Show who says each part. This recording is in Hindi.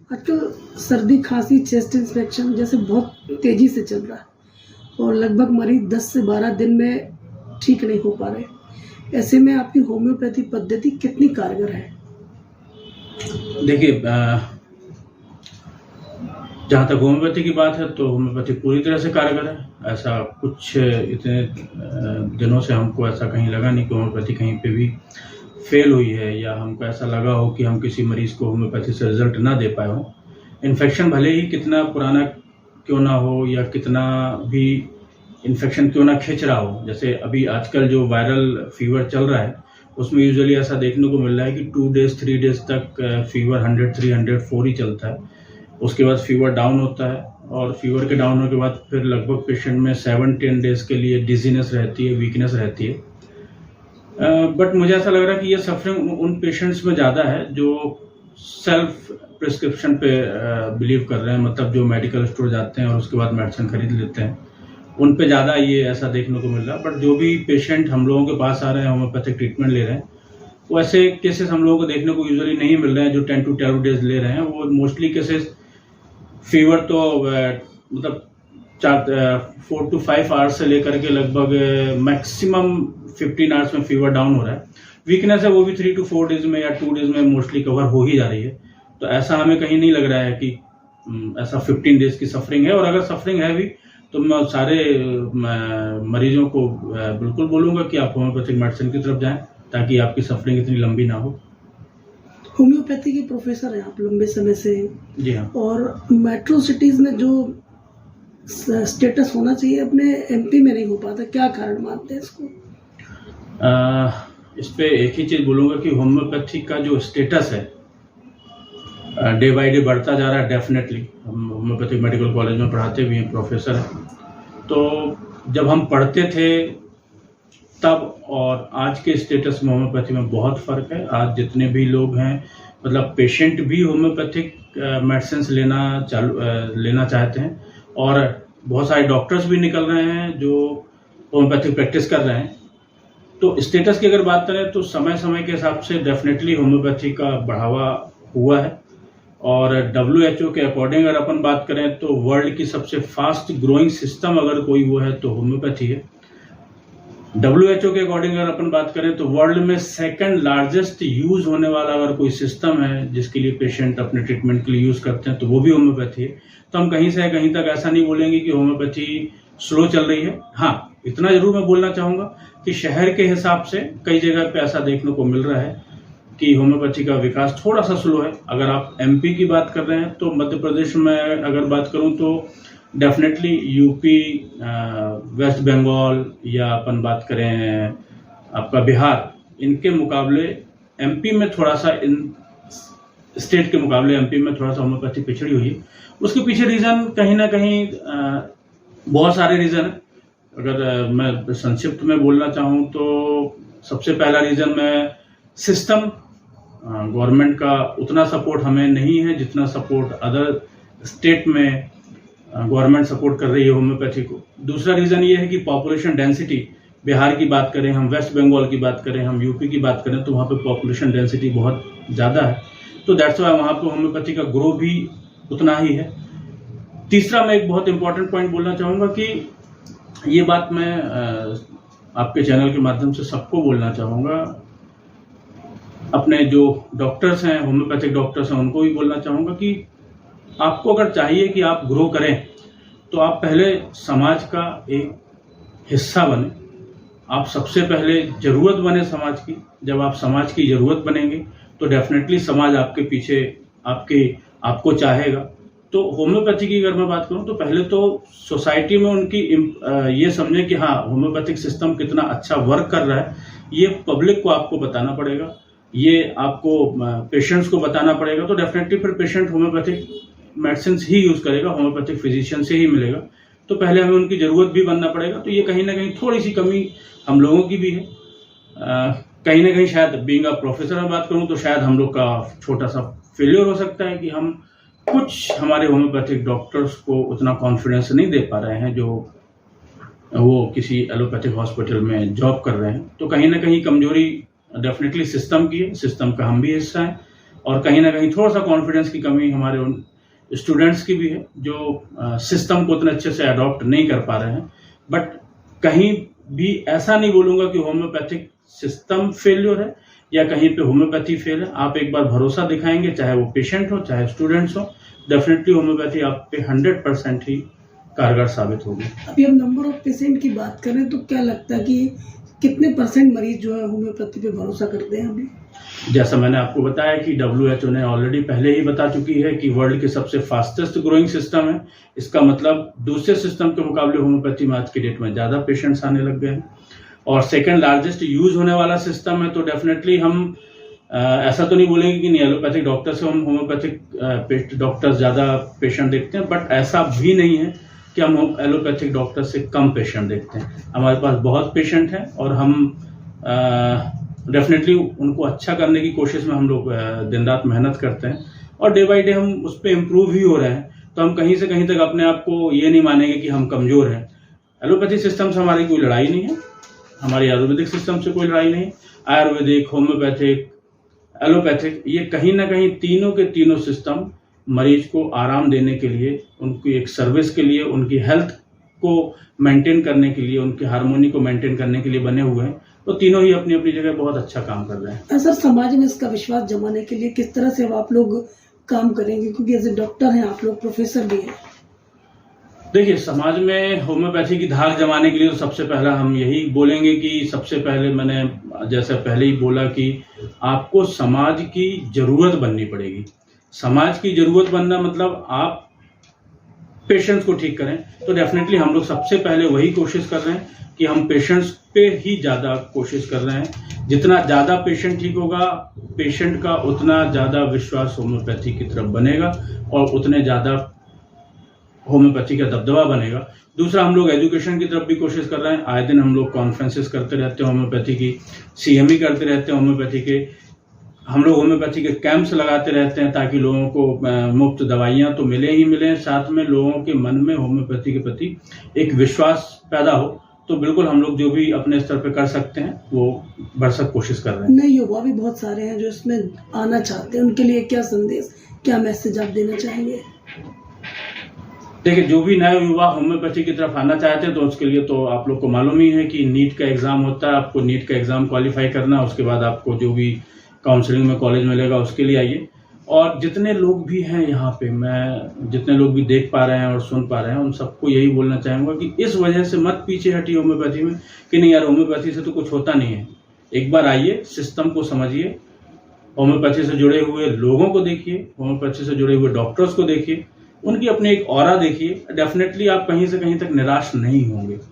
Speaker 1: आजकल सर्दी खांसी चेस्ट इन्फेक्शन जैसे बहुत तेज़ी से चल रहा है और लगभग मरीज 10 से 12 दिन में ठीक नहीं हो पा रहे। ऐसे में आपकी होम्योपैथी पद्धति कितनी कारगर है?
Speaker 2: देखिए, जहाँ तक होम्योपैथी की बात है तो होम्योपैथी पूरी तरह से कारगर है। ऐसा कुछ इतने दिनों से हमको ऐसा कहीं लगा नहीं कि होम्योपैथी कहीं पे भी फेल हुई है या हमको ऐसा लगा हो कि हम किसी मरीज को होम्योपैथी से रिजल्ट ना दे पाए हों। इन्फेक्शन भले ही कितना पुराना क्यों ना हो या कितना भी इन्फेक्शन क्यों ना खिंच रहा हो, जैसे अभी आजकल जो वायरल फीवर चल रहा है उसमें यूजुअली ऐसा देखने को मिल रहा है कि 2 डेज 3 डेज तक फीवर 103 104 ही चलता है। उसके बाद फीवर डाउन होता है और फीवर के डाउन होने के बाद फिर लगभग पेशेंट में 7-10 डेज के लिए डिजीनेस रहती है, वीकनेस रहती है। बट मुझे ऐसा लग रहा है कि ये सफरिंग उन पेशेंट्स में ज़्यादा है जो सेल्फ प्रिस्क्रिप्शन पे बिलीव कर रहे हैं, मतलब जो मेडिकल स्टोर जाते हैं और उसके बाद मेडिसिन खरीद लेते हैं, उन पे ज़्यादा ये ऐसा देखने को मिल रहा है। बट जो भी पेशेंट हम लोगों के पास आ रहे हैं होम्योपैथिक ट्रीटमेंट ले रहे हैं, वो ऐसे केसेस हम लोगों को देखने को यूजुअली नहीं मिल रहे हैं जो 10 to 12 डेज ले रहे हैं। वो मोस्टली केसेस फीवर तो मतलब 4 to 5 आवर्स से लेकर के लगभग मैक्सिमम 15 आवर्स में फीवर डाउन हो रहा है। वीकनेस है वो भी 3 to 4 डेज में या 2 डेज में मोस्टली कवर हो ही जा रही है। तो ऐसा हमें कहीं नहीं लग रहा है कि ऐसा 15 डेज की सफरिंग है। और अगर सफरिंग है भी तो मैं सारे मरीजों को बिल्कुल बोलूँगा कि आप होम्योपैथिक मेडिसिन की तरफ जाएं ताकि आपकी सफरिंग इतनी लंबी ना हो।
Speaker 1: होम्योपैथी के प्रोफेसर हैं आप लंबे समय से।
Speaker 2: जी हाँ।
Speaker 1: और मेट्रो सिटीज़ में जो स्टेटस होना चाहिए अपने एमपी में नहीं हो पाता, क्या कारण मानते हैं इसको?
Speaker 2: इस पे एक ही चीज़ बोलूँगा कि होम्योपैथी का जो स्टेटस है डे बाई डे बढ़ता जा रहा है। डेफिनेटली हम होम्योपैथिक मेडिकल कॉलेज में पढ़ाते भी हैं, प्रोफेसर हैं। तो जब हम पढ़ते थे तब और आज के स्टेटस में होम्योपैथी में बहुत फ़र्क है। आज जितने भी लोग हैं, मतलब पेशेंट भी होम्योपैथिक मेडिसिन लेना चाहते हैं और बहुत सारे डॉक्टर्स भी निकल रहे हैं जो होम्योपैथिक प्रैक्टिस कर रहे हैं। तो स्टेटस की अगर बात करें तो समय समय के हिसाब से डेफिनेटली होम्योपैथी का बढ़ावा हुआ है। और WHO के अकॉर्डिंग अगर अपन बात करें तो वर्ल्ड की सबसे फास्ट ग्रोइंग सिस्टम अगर कोई वो है तो होम्योपैथी है। WHO के अकॉर्डिंग अगर अपन बात करें तो वर्ल्ड में सेकंड लार्जेस्ट यूज होने वाला अगर कोई सिस्टम है जिसके लिए पेशेंट अपने ट्रीटमेंट के लिए यूज करते हैं तो वो भी होम्योपैथी है। तो हम कहीं से कहीं तक ऐसा नहीं बोलेंगे कि होम्योपैथी स्लो चल रही है। हाँ, इतना जरूर मैं बोलना चाहूँगा कि शहर के हिसाब से कई जगह पे ऐसा देखने को मिल रहा है कि होम्योपैथी का विकास थोड़ा सा स्लो है। अगर आप MP की बात कर रहे हैं तो मध्य प्रदेश में अगर बात करूं तो डेफिनेटली यूपी, वेस्ट बंगाल या अपन बात करें आपका बिहार, इनके मुकाबले MP में थोड़ा सा, इन स्टेट के मुकाबले MP में थोड़ा सा होम्योपैथी पिछड़ी हुई है। उसके पीछे रीज़न कहीं ना कहीं बहुत सारे रीज़न है। अगर मैं संक्षिप्त में बोलना चाहूँ तो सबसे पहला रीज़न मैं सिस्टम, गवर्नमेंट का उतना सपोर्ट हमें नहीं है जितना सपोर्ट अदर स्टेट में गवर्नमेंट सपोर्ट कर रही है होम्योपैथी को। दूसरा रीज़न ये है कि पॉपुलेशन डेंसिटी, बिहार की बात करें हम, वेस्ट बंगाल की बात करें हम, यूपी की बात करें तो वहाँ पे पॉपुलेशन डेंसिटी बहुत ज़्यादा है। तो दैट्स वाई वहाँ पे होम्योपैथी का ग्रो भी उतना ही है। तीसरा मैं एक बहुत इंपॉर्टेंट पॉइंट बोलना चाहूँगा कि ये बात मैं आपके चैनल के माध्यम से सबको बोलना चाहूँगा, अपने जो डॉक्टर्स हैं, होम्योपैथिक डॉक्टर्स हैं, उनको भी बोलना चाहूँगा कि आपको अगर चाहिए कि आप ग्रो करें तो आप पहले समाज का एक हिस्सा बने। आप सबसे पहले ज़रूरत बने समाज की। जब आप समाज की ज़रूरत बनेंगे तो डेफिनेटली समाज आपके पीछे आपको चाहेगा। तो होम्योपैथी की अगर मैं बात करूं तो पहले तो सोसाइटी में उनकी ये समझें कि हाँ, होम्योपैथिक सिस्टम कितना अच्छा वर्क कर रहा है, ये पब्लिक को आपको बताना पड़ेगा, ये आपको पेशेंट्स को बताना पड़ेगा। तो डेफिनेटली फिर पेशेंट होम्योपैथिक मेडिसिन ही यूज़ करेगा, होम्योपैथिक फिजिशियन से ही मिलेगा। तो पहले हमें उनकी ज़रूरत भी बनना पड़ेगा। तो ये कहीं ना कहीं थोड़ी सी कमी हम लोगों की भी है। कहीं ना कहीं शायद बीइंग अ प्रोफेसर में बात करूं तो शायद हम लोग का छोटा सा फेलियर हो सकता है कि हम कुछ हमारे होम्योपैथिक डॉक्टर्स को उतना कॉन्फिडेंस नहीं दे पा रहे हैं जो वो किसी एलोपैथिक हॉस्पिटल में जॉब कर रहे हैं। तो कहीं ना कहीं कमजोरी डेफिनेटली सिस्टम की है, सिस्टम का हम भी हिस्सा हैं। और कहीं ना कहीं थोड़ा सा कॉन्फिडेंस की कमी हमारे उन स्टूडेंट्स की भी है जो सिस्टम को उतने अच्छे से अडॉप्ट नहीं कर पा रहे हैं। बट कहीं भी ऐसा नहीं बोलूँगा कि होम्योपैथिक सिस्टम फेल्योर है या कहीं पे होम्योपैथी फेल है। आप एक बार भरोसा दिखाएंगे, चाहे वो पेशेंट हो चाहे स्टूडेंट्स हो, डेफिनेटली होम्योपैथी आप पे 100% ही कारगर साबित होगी।
Speaker 1: अभी हम नंबर ऑफ पेशेंट की बात करें तो क्या लगता है कि कितने % मरीज जो है होम्योपैथी पे भरोसा करते हैं अभी?
Speaker 2: जैसा मैंने आपको बताया कि WHO ने ऑलरेडी पहले ही बता चुकी है कि वर्ल्ड की सबसे फास्टेस्ट ग्रोइंग सिस्टम है। इसका मतलब दूसरे सिस्टम के मुकाबले होम्योपैथी में आज की डेट में ज़्यादा पेशेंट्स आने लग गए हैं और सेकंड लार्जेस्ट यूज होने वाला सिस्टम है। तो डेफिनेटली हम ऐसा तो नहीं बोलेंगे कि नहीं एलोपैथिक डॉक्टर से हम होम्योपैथिक डॉक्टर्स ज़्यादा पेशेंट देखते हैं, बट ऐसा भी नहीं है कि हम एलोपैथिक डॉक्टर से कम पेशेंट देखते हैं। हमारे पास बहुत पेशेंट हैं और हम डेफिनेटली उनको अच्छा करने की कोशिश में हम लोग दिन रात मेहनत करते हैं और डे बाय डे हम उस पर इम्प्रूव ही हो रहे हैं। तो हम कहीं से कहीं तक अपने आप को ये नहीं मानेंगे कि हम कमज़ोर हैं। एलोपैथी सिस्टम से हमारी कोई लड़ाई नहीं है, हमारी आयुर्वेदिक सिस्टम से कोई लड़ाई नहीं। आयुर्वेदिक, होम्योपैथिक, एलोपैथिक, ये कहीं ना कहीं तीनों के तीनों सिस्टम मरीज को आराम देने के लिए, उनकी एक सर्विस के लिए, उनकी हेल्थ को मेंटेन करने के लिए, उनकी हार्मोनी को मेंटेन करने के लिए बने हुए हैं। तो तीनों ही अपनी अपनी जगह बहुत अच्छा काम कर रहे हैं।
Speaker 1: सर, समाज में इसका विश्वास जमाने के लिए किस तरह से अब आप लोग काम करेंगे, क्योंकि एज ए डॉक्टर हैं आप लोग, प्रोफेसर भी हैं?
Speaker 2: देखिए, समाज में होम्योपैथी की धाक जमाने के लिए तो सबसे पहला हम यही बोलेंगे कि सबसे पहले मैंने जैसे पहले ही बोला कि आपको समाज की जरूरत बननी पड़ेगी। समाज की जरूरत बनना मतलब आप पेशेंट्स को ठीक करें। तो डेफिनेटली हम लोग सबसे पहले वही कोशिश कर रहे हैं कि हम पेशेंट्स पे ही ज़्यादा कोशिश कर रहे हैं। जितना ज़्यादा पेशेंट ठीक होगा, पेशेंट का उतना ज़्यादा विश्वास होम्योपैथी की तरफ बनेगा और उतने ज़्यादा होम्योपैथी का दबदबा बनेगा। दूसरा, हम लोग एजुकेशन की तरफ भी कोशिश कर रहे हैं। आए दिन हम लोग कॉन्फ्रेंसेस करते रहते हैं होम्योपैथी की, CME करते रहते हैं होम्योपैथी के, हम लोग होम्योपैथी के कैंप्स लगाते रहते हैं ताकि लोगों को मुफ्त दवाइयाँ तो मिले ही मिलें, साथ में लोगों के मन में होम्योपैथी के प्रति एक विश्वास पैदा हो। तो बिल्कुल हम लोग जो भी अपने स्तर पे कर सकते हैं वो भरसक कोशिश कर रहे हैं।
Speaker 1: नए युवा भी बहुत सारे हैं जो इसमें आना चाहते हैं, उनके लिए क्या संदेश, क्या मैसेज आप देना चाहेंगे?
Speaker 2: देखिए, जो भी नए युवा होम्योपैथी की तरफ आना चाहते हैं तो उसके लिए तो आप लोग को मालूम ही है कि नीट का एग्ज़ाम होता है। आपको नीट का एग्ज़ाम क्वालिफाई करना, उसके बाद आपको जो भी काउंसलिंग में कॉलेज मिलेगा उसके लिए आइए। और जितने लोग भी हैं यहाँ पे, मैं जितने लोग भी देख पा रहे हैं और सुन पा रहे हैं, उन सबको यही बोलना चाहूँगा कि इस वजह से मत पीछे हटिए होम्योपैथी में कि नहीं यार होम्योपैथी से तो कुछ होता नहीं है। एक बार आइए, सिस्टम को समझिए, होम्योपैथी से जुड़े हुए लोगों को देखिए, होम्योपैथी से जुड़े हुए डॉक्टर्स को देखिए, उनकी अपनी एक ऑरा देखिए। डेफिनेटली आप कहीं से कहीं तक निराश नहीं होंगे।